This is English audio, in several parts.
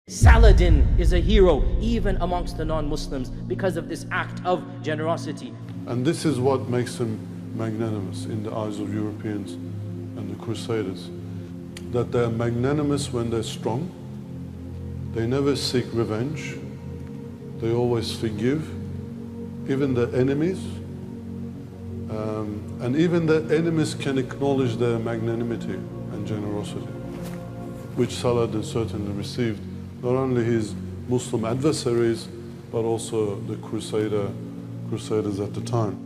Salahdin is a hero even amongst the non-Muslims because of this act of generosity. And this is what makes him magnanimous in the eyes of Europeans and the crusaders. That they are magnanimous when they're strong. They never seek revenge. They always forgive, even their enemies. And even their enemies can acknowledge their magnanimity and generosity, which Salahdin certainly received, not only his Muslim adversaries, but also the crusaders at the time.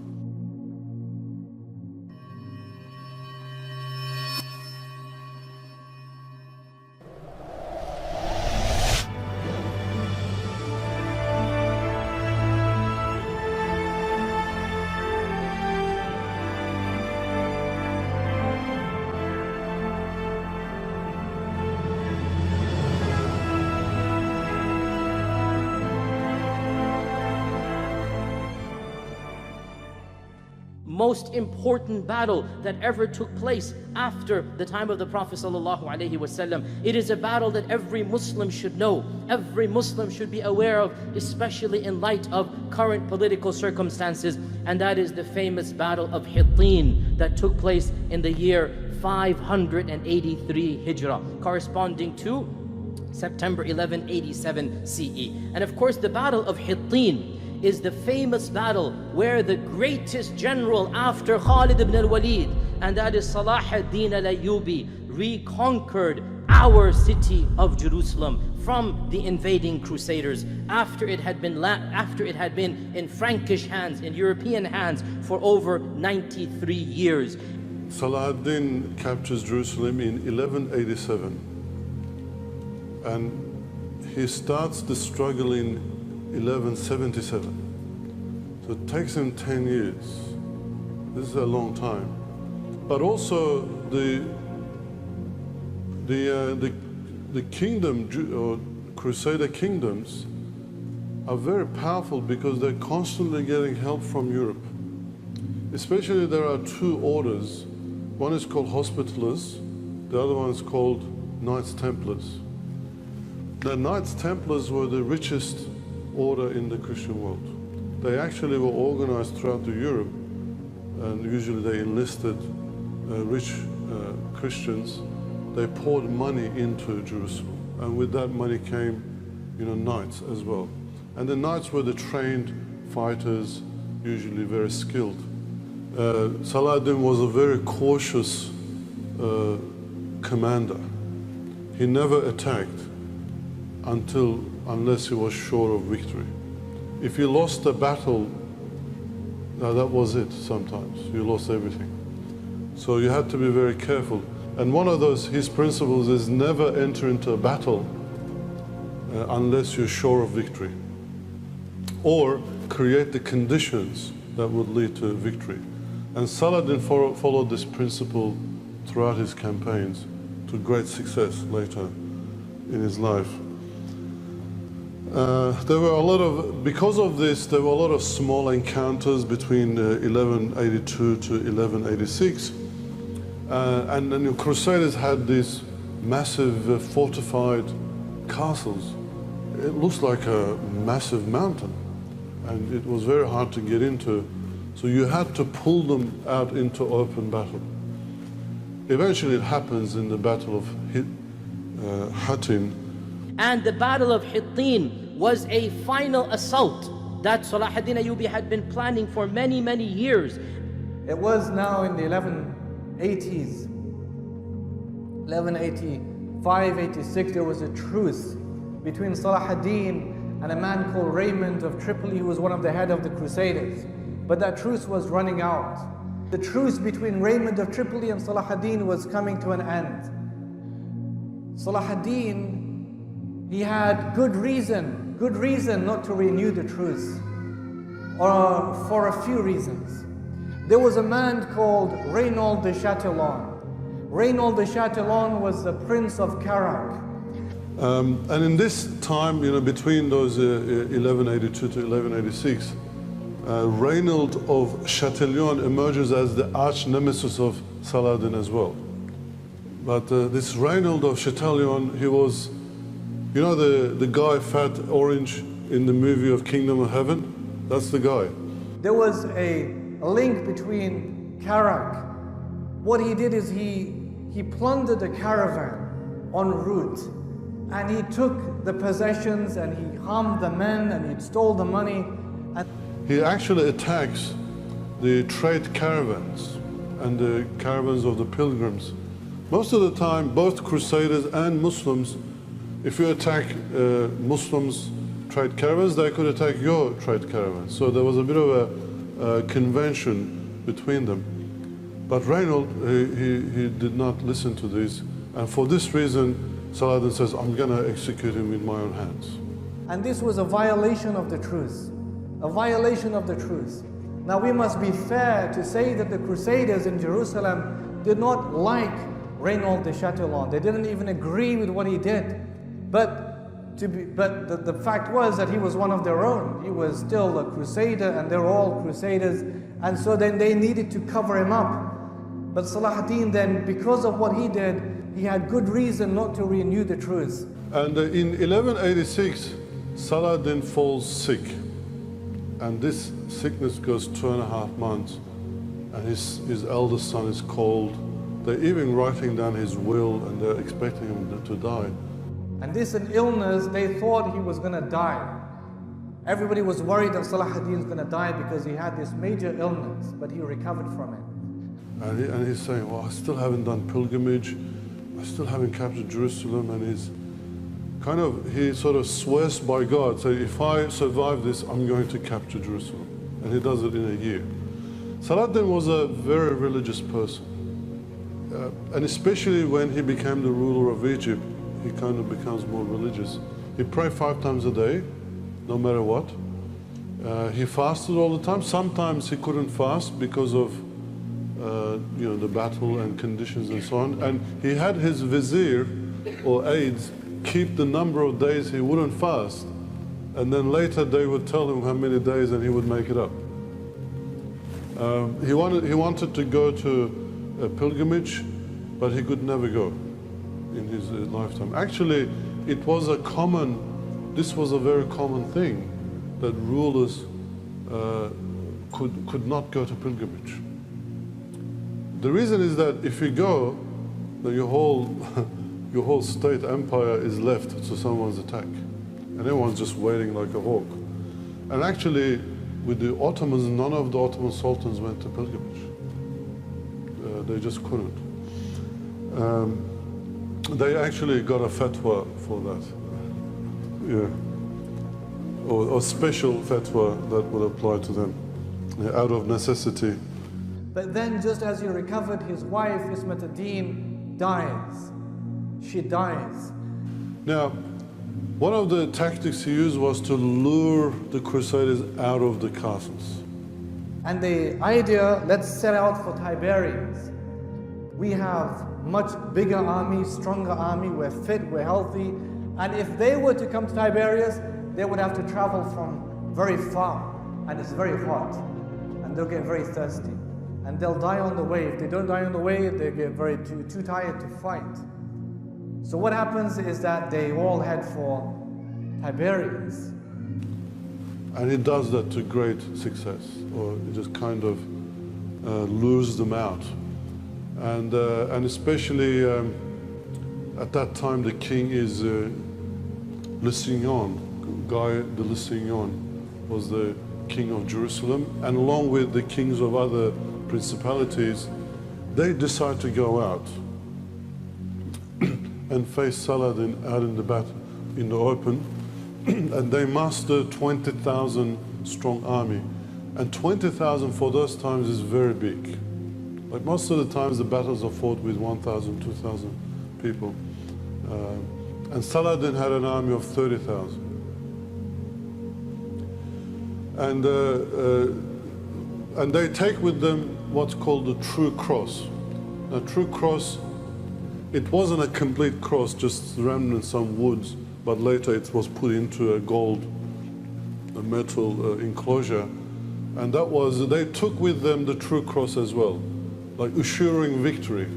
Most important battle that ever took place after the time of the Prophet ﷺ. It is a battle that every Muslim should know, every Muslim should be aware of, especially in light of current political circumstances, and that is the famous battle of Hittin that took place in the year 583 Hijrah, corresponding to September 1187 CE. And of course, the battle of Hittin is the famous battle where the greatest general after Khalid ibn al-Walid, and that is Salahdin al-Ayyubi, reconquered our city of Jerusalem from the invading crusaders after it had been in Frankish hands, in European hands for over 93 years. Salahdin captures Jerusalem in 1187, and he starts the struggle in 1177. So it takes him 10 years. This is a long time. But also the kingdom or crusader kingdoms are very powerful because they're constantly getting help from Europe. Especially there are two orders. One is called Hospitallers, the other one is called Knights Templars. The Knights Templars were the richest order in the Christian world. They actually were organized throughout Europe, and usually they enlisted rich Christians. They poured money into Jerusalem, and with that money came, knights as well. And the knights were the trained fighters, usually very skilled. Salahdin was a very cautious commander. He never attacked unless he was sure of victory. If you lost a battle, that was it sometimes. You lost everything. So you had to be very careful. And one of his principles is never enter into a battle unless you're sure of victory, or create the conditions that would lead to victory. And Salahdin followed this principle throughout his campaigns to great success later in his life. Because of this, there were a lot of small encounters between 1182 to 1186. And then the Crusaders had these massive fortified castles. It looks like a massive mountain, and it was very hard to get into. So you had to pull them out into open battle. Eventually it happens in the Battle of Hattin. And the Battle of Hittin was a final assault that Salahdin Ayyubi had been planning for many, many years. It was now in the 1180s, 1185, 86, there was a truce between Salahdin and a man called Raymond of Tripoli, who was one of the head of the Crusaders. But that truce was running out. The truce between Raymond of Tripoli and Salahdin was coming to an end. Salahdin, he had good reason not to renew the truce, or for a few reasons. There was a man called Reynaud de Chatillon. Reynaud de Chatillon was the Prince of Carac. And in this time, between those 1182 to 1186, Reynaud of Chatillon emerges as the arch nemesis of Salahdin as well. But this Reynaud of Chatillon, he was You know the guy, fat orange, in the movie of Kingdom of Heaven? That's the guy. There was a link between Karak. What he did is he plundered a caravan en route, and he took the possessions and he harmed the men and he stole the money. And he actually attacks the trade caravans and the caravans of the pilgrims. Most of the time, both Crusaders and Muslims, if you attack Muslims' trade caravans, they could attack your trade caravans. So there was a bit of a convention between them. But Reynold, he did not listen to this. And for this reason, Salahdin says, I'm going to execute him with my own hands. And this was a violation of the truce. A violation of the truce. Now we must be fair to say that the Crusaders in Jerusalem did not like Reynold de Chatillon. They didn't even agree with what he did. But the fact was that he was one of their own. He was still a crusader and they're all crusaders. And so then they needed to cover him up. But Salahdin then, because of what he did, he had good reason not to renew the truce. And in 1186, Salahdin falls sick. And this sickness goes 2.5 months. And his eldest son is called. They're even writing down his will and they're expecting him to die. And this an illness, they thought he was going to die. Everybody was worried that Salahdin's going to die because he had this major illness, but he recovered from it. And he's saying, well, I still haven't done pilgrimage. I still haven't captured Jerusalem. And he sort of swears by God, saying, if I survive this, I'm going to capture Jerusalem. And he does it in a year. Salahdin was a very religious person. And especially when he became the ruler of Egypt, he kind of becomes more religious. He prayed 5 times a day, no matter what. He fasted all the time. Sometimes he couldn't fast because of the battle and conditions and so on. And he had his vizier or aides keep the number of days he wouldn't fast. And then later they would tell him how many days and he would make it up. He wanted to go to a pilgrimage, but he could never go in his lifetime. Actually, this was a very common thing, that rulers could not go to pilgrimage. The reason is that if you go, then your whole state empire is left to someone's attack. And everyone's just waiting like a hawk. And actually, with the Ottomans, none of the Ottoman sultans went to pilgrimage. They just couldn't. They actually got a fatwa for that. Yeah. Or special fatwa that would apply to them, out of necessity. But then just as he recovered, his wife, Ismat ad-Din, dies. She dies. Now, one of the tactics he used was to lure the Crusaders out of the castles. And the idea, let's set out for Tiberias. We have much bigger army, stronger army, we're fit, we're healthy. And if they were to come to Tiberias, they would have to travel from very far. And it's very hot. And they'll get very thirsty. And they'll die on the way. If they don't die on the way, they get too tired to fight. So what happens is that they all head for Tiberias. And he does that to great success, or he just kind of lures them out. And especially at that time, the king is Lusignan. Guy de Lusignan was the king of Jerusalem, and along with the kings of other principalities, they decide to go out and face Salahdin out in the battle, in the open, and they muster 20,000 strong army. And 20,000 for those times is very big. Like most of the times the battles are fought with 1,000, 2,000 people. And Salahdin had an army of 30,000. And they take with them what's called the true cross. A true cross, it wasn't a complete cross, just remnants, some woods, but later it was put into a metal enclosure. And that was, they took with them the true cross as well, like assuring victory.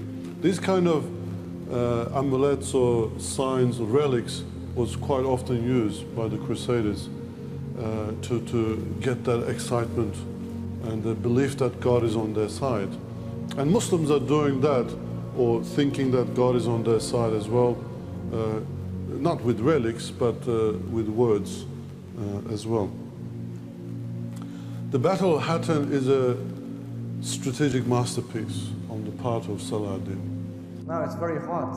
These kind of amulets or signs or relics was quite often used by the Crusaders to get that excitement and the belief that God is on their side. And Muslims are doing that, or thinking that God is on their side as well, not with relics, but with words as well. The Battle of Hattin is a strategic masterpiece on the part of Salahdin. Now it's very hot,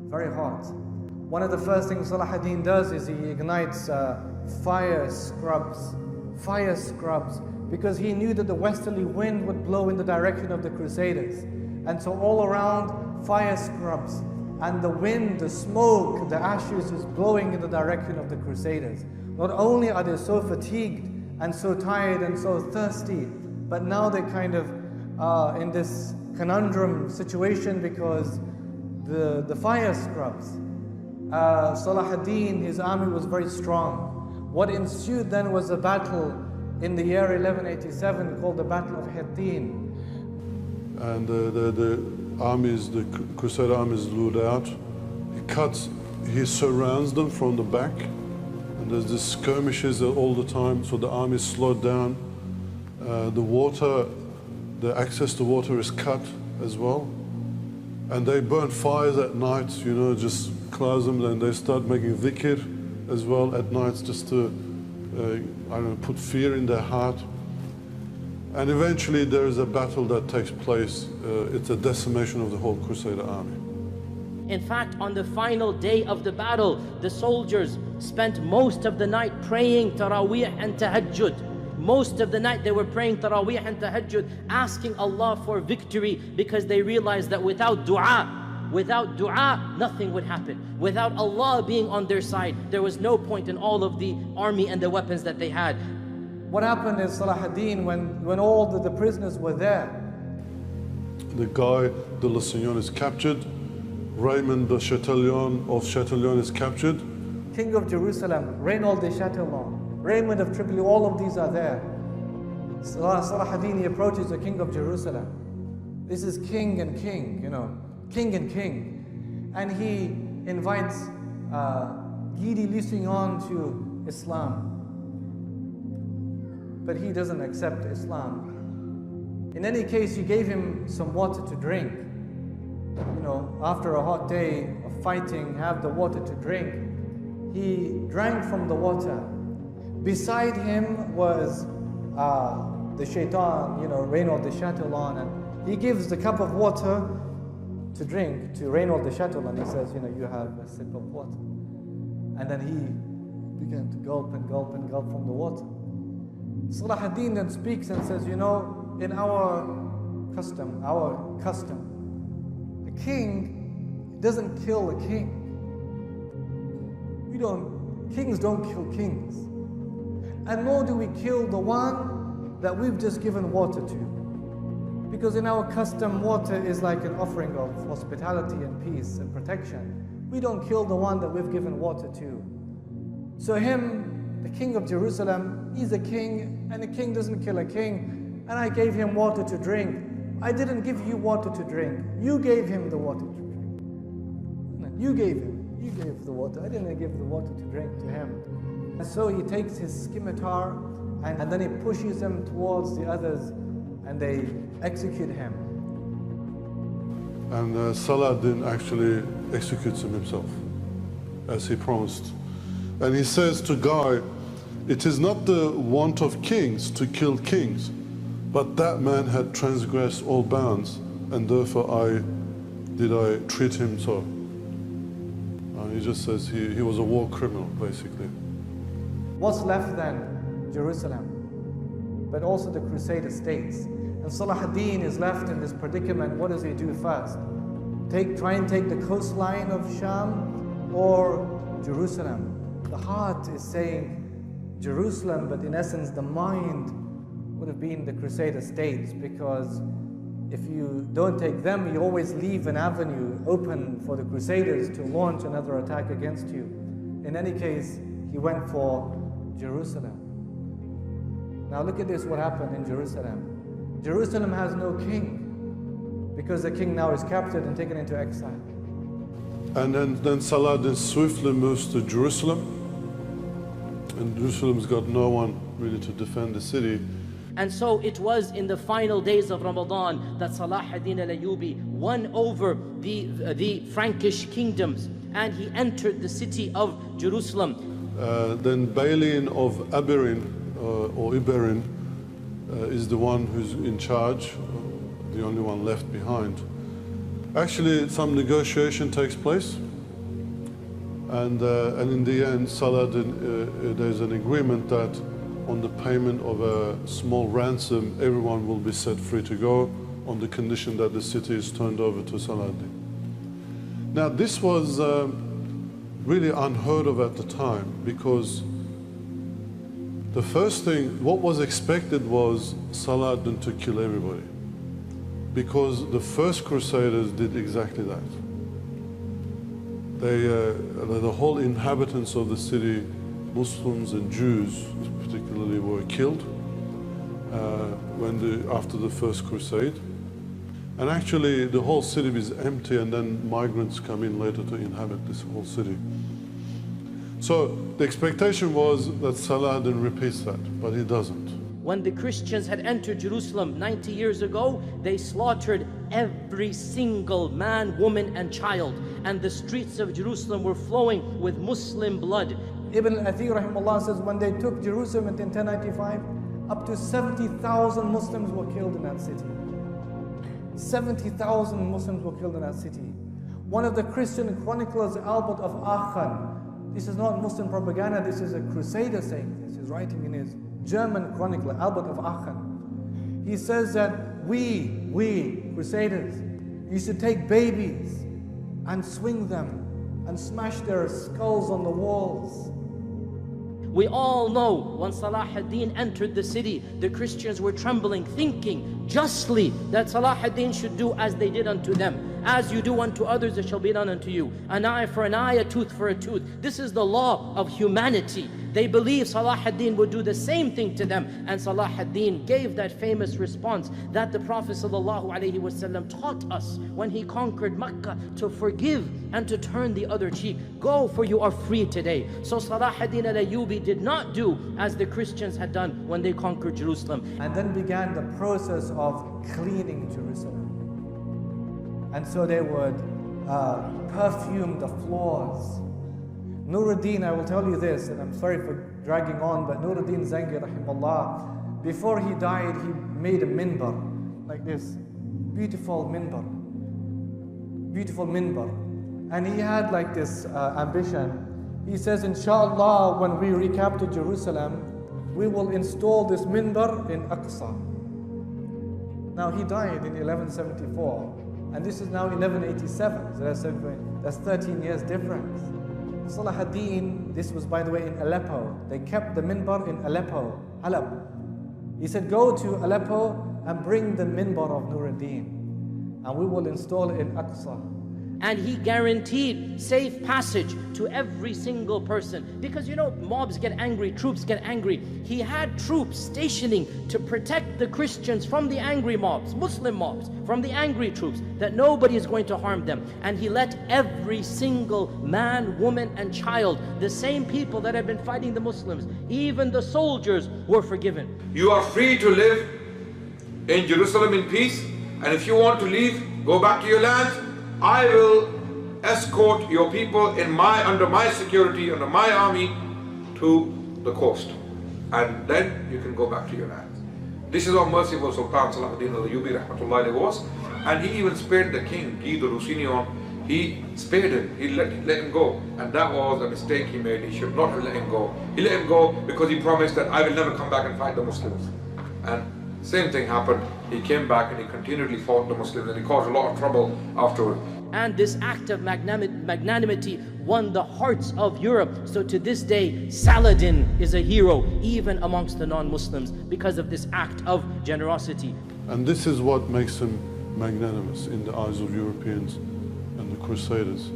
very hot. One of the first things Salahdin does is he ignites fire scrubs, because he knew that the westerly wind would blow in the direction of the Crusaders. And so all around, fire scrubs. And the wind, the smoke, the ashes is blowing in the direction of the Crusaders. Not only are they so fatigued and so tired and so thirsty, but now they're kind of in this conundrum situation because the fire scrubs. Salahdin, his army was very strong. What ensued then was a battle in the year 1187 called the Battle of Hattin. And the armies, the Crusader armies lured out. He surrounds them from the back. And there's this skirmishes all the time, so the army slowed down. The access to water is cut as well. And they burn fires at night, you know, just close them, and they start making dhikr as well at nights just to, I don't know, put fear in their heart. And eventually there is a battle that takes place. It's a decimation of the whole Crusader army. In fact, on the final day of the battle, the soldiers spent most of the night praying Taraweeh and Tahajjud. Most of the night they were praying Taraweeh and Tahajjud, asking Allah for victory, because they realized that without dua, nothing would happen. Without Allah being on their side, there was no point in all of the army and the weapons that they had. What happened is Salahdin, when all the prisoners were there, the Guy de Lusignan is captured. Raymond de Chatillon of Chatillon is captured. King of Jerusalem, Reynaud de Chatillon, Raymond of Tripoli, all of these are there. Salahdin, he approaches the king of Jerusalem. This is king and king, you know, king and king. And he invites Guy de Lusignan to Islam. But he doesn't accept Islam. In any case, he gave him some water to drink. You know, after a hot day of fighting, have the water to drink. He drank from the water. Beside him was the shaitan, you know, Reynaud de Chatillon, and he gives the cup of water to drink to Reynaud de Chatillon. He says, you know, you have a sip of water. And then he began to gulp and gulp and gulp from the water. Salahdin then speaks and says, you know, in our custom, a king doesn't kill a king. Kings don't kill kings. And nor do we kill the one that we've just given water to. Because in our custom, water is like an offering of hospitality and peace and protection. We don't kill the one that we've given water to. So him, the king of Jerusalem, he's a king, and a king doesn't kill a king. And I gave him water to drink. I didn't give you water to drink. You gave him the water to drink. No, you gave the water. I didn't give the water to drink to him. And so he takes his scimitar and then he pushes him towards the others, and they execute him. And Salahdin actually executes him himself, as he promised. And he says to Guy, it is not the want of kings to kill kings, but that man had transgressed all bounds, and therefore I treat him so. He just says he was a war criminal, basically. What's left then? Jerusalem, but also the Crusader states. And Salahdin is left in this predicament. What does he do first? Try and take the coastline of Sham or Jerusalem? The heart is saying Jerusalem, but in essence the mind would have been the Crusader states, because if you don't take them, you always leave an avenue open for the Crusaders to launch another attack against you. In any case, he went for Jerusalem. Now look at this, what happened in Jerusalem. Jerusalem has no king, because the king now is captured and taken into exile. And then Salahdin swiftly moves to Jerusalem, and Jerusalem's got no one really to defend the city. And so it was in the final days of Ramadan that Salahdin al-Ayyubi won over the Frankish kingdoms, and he entered the city of Jerusalem. Then Bailein of Abirin, or Iberin, is the one who's in charge, the only one left behind. Actually, some negotiation takes place, and in the end, Salahdin, there's an agreement that on the payment of a small ransom, everyone will be set free to go on the condition that the city is turned over to Salahdin. Now, this was really unheard of at the time, because the first thing, what was expected was Salahdin to kill everybody, because the first crusaders did exactly that. The whole inhabitants of the city, Muslims and Jews particularly, were killed after the first crusade. And actually the whole city is empty, and then migrants come in later to inhabit this whole city. So the expectation was that Salahdin repeats that, but he doesn't. When the Christians had entered Jerusalem 90 years ago, they slaughtered every single man, woman, and child. And the streets of Jerusalem were flowing with Muslim blood. Ibn al-Athir rahimahullah says when they took Jerusalem in 1095, up to 70,000 Muslims were killed in that city. 70,000 Muslims were killed in that city. One of the Christian chroniclers, Albert of Aachen, this is not Muslim propaganda, this is a crusader saying this. He's writing in his German chronicler, Albert of Aachen. He says that we crusaders used to take babies and swing them and smash their skulls on the walls. We all know when Salahdin entered the city, the Christians were trembling, thinking justly that Salahdin should do as they did unto them. As you do unto others, it shall be done unto you. An eye for an eye, a tooth for a tooth. This is the law of humanity. They believed Salahdin would do the same thing to them, and Salahdin gave that famous response that the Prophet ﷺ taught us when he conquered Mecca, to forgive and to turn the other cheek. Go, for you are free today. So Salahdin al-Ayyubi did not do as the Christians had done when they conquered Jerusalem. And then began the process of cleaning Jerusalem. And so they would perfume the floors. Nuruddin, I will tell you this, and I'm sorry for dragging on, but Nuruddin Zangi rahimahullah, before he died, he made a minbar, like this, beautiful minbar. And he had like this ambition. He says, inshallah, when we recapture Jerusalem, we will install this minbar in Aqsa. Now he died in 1174, and this is now 1187, so that's 13 years difference. Salahdin, this was by the way in Aleppo. They kept the minbar in Aleppo, Halab. He said, go to Aleppo and bring the minbar of Nuruddin, and we will install it in Aqsa. And he guaranteed safe passage to every single person. Because you know, mobs get angry, troops get angry. He had troops stationing to protect the Christians from the angry mobs, Muslim mobs, from the angry troops, that nobody is going to harm them. And he let every single man, woman, and child, the same people that had been fighting the Muslims, even the soldiers, were forgiven. You are free to live in Jerusalem in peace, and if you want to leave, go back to your land. I will escort your people under my security, under my army, to the coast, and then you can go back to your land. This is how merciful Sultan Salahdin al-Ayyubi rahmatullahi was, and he even spared the king, Guy de Lusignan. He spared him, he let him go, and that was a mistake he made. He should not have let him go. He let him go because he promised that I will never come back and fight the Muslims. And same thing happened. He came back and he continually fought the Muslims, and he caused a lot of trouble afterward. And this act of magnanimity won the hearts of Europe. So to this day, Salahdin is a hero even amongst the non-Muslims because of this act of generosity. And this is what makes him magnanimous in the eyes of Europeans and the Crusaders.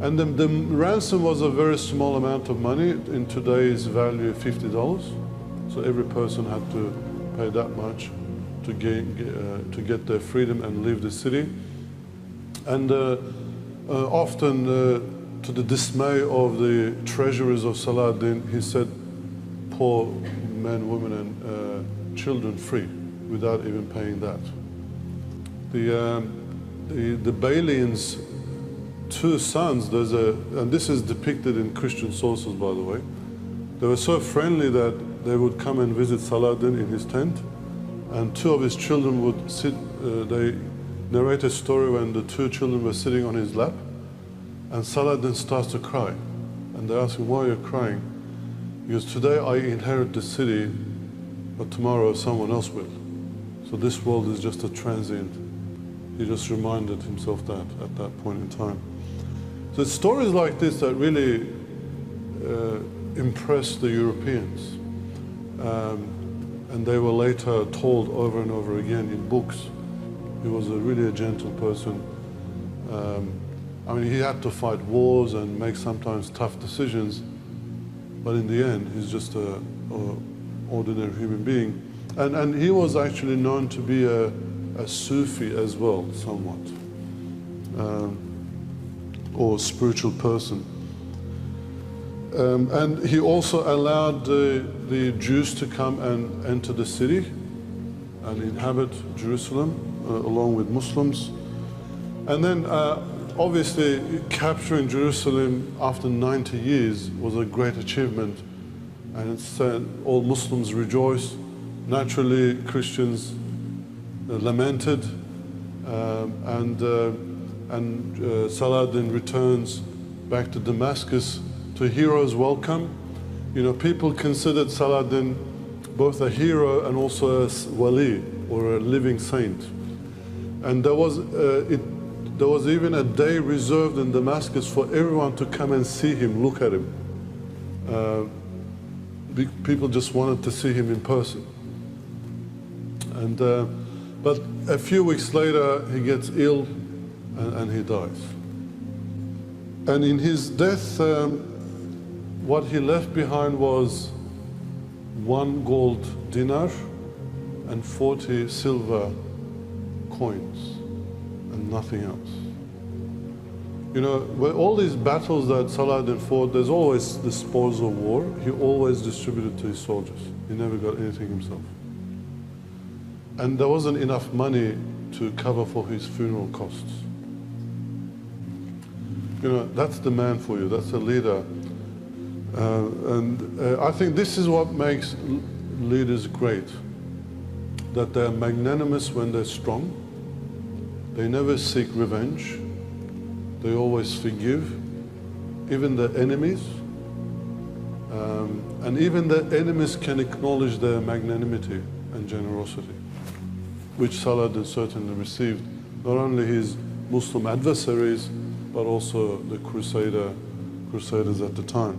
And the ransom was a very small amount of money, in today's value $50. So every person had to pay that much to get their freedom and leave the city. And Often, to the dismay of the treasurers of Salahdin, he set poor men, women, and children free without even paying that. The Balians' two sons, and this is depicted in Christian sources, by the way, they were so friendly that they would come and visit Salahdin in his tent, and two of his children would sit, they narrate a story when the two children were sitting on his lap, and Salahdin starts to cry. And they ask him, why are you crying? He goes, today I inherit the city, but tomorrow someone else will. So this world is just a transient. He just reminded himself that at that point in time. So it's stories like this that really impressed the Europeans. And they were later told over and over again in books. He was really a gentle person. I mean, he had to fight wars and make sometimes tough decisions, but in the end, he's just an ordinary human being. And he was actually known to be a Sufi as well, somewhat, or spiritual person. And he also allowed the Jews to come and enter the city and inhabit Jerusalem along with Muslims. And then obviously capturing Jerusalem after 90 years was a great achievement, and it's all Muslims rejoiced. Naturally, Christians lamented, and Salahdin returns back to Damascus to a hero's welcome. You know, people considered Salahdin both a hero and also a wali, or a living saint. And there was even a day reserved in Damascus for everyone to come and see him, look at him. People just wanted to see him in person. And but a few weeks later, he gets ill and he dies. And in his death, what he left behind was 1 gold dinar and 40 silver coins, and nothing else. You know, with all these battles that Salahdin fought, there's always the spoils of war. He always distributed to his soldiers. He never got anything himself. And there wasn't enough money to cover for his funeral costs. You know, that's the man for you, that's a leader. I think this is what makes leaders great, that they're magnanimous when they're strong. They never seek revenge. They always forgive, even their enemies. And even their enemies can acknowledge their magnanimity and generosity, which Salahdin certainly received, not only his Muslim adversaries, but also the crusaders at the time.